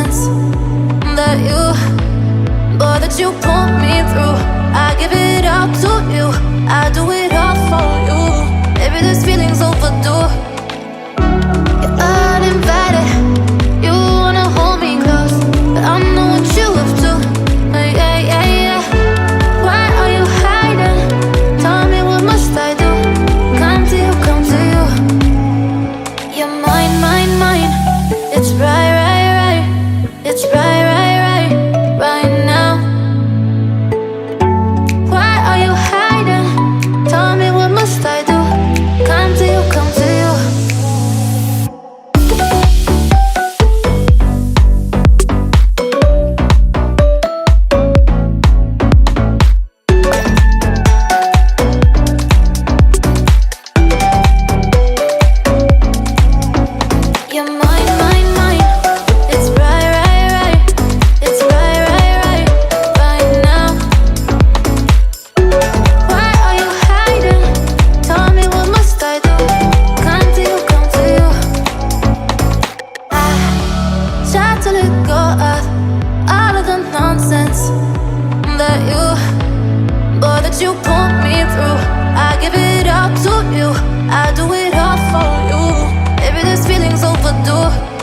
nonsense that you, boy, that you pull me through. I give it up to you, I do it all for you. Maybe this feeling's overdue. You're uninvited, you wanna hold me close, but I know what you up to. Yeah, yeah, yeah. Why are you hiding? Tell me, what must I do? Come to you, come to you. You're mine, mine, mine. It's right, right, right. It's right, right, right, right now. Why are you hiding? Tell me, what must I do? Come to you, come to you. You're mine, mine, mine. It's right, right, right. It's right, right, right, right now. Why are you hiding? Tell me, what must I do? Come to you, come to you. I try to let go of all of the nonsense that you, boy, that you pull me through. I give it up to you, I do it all for you. Maybe this feeling's overdue.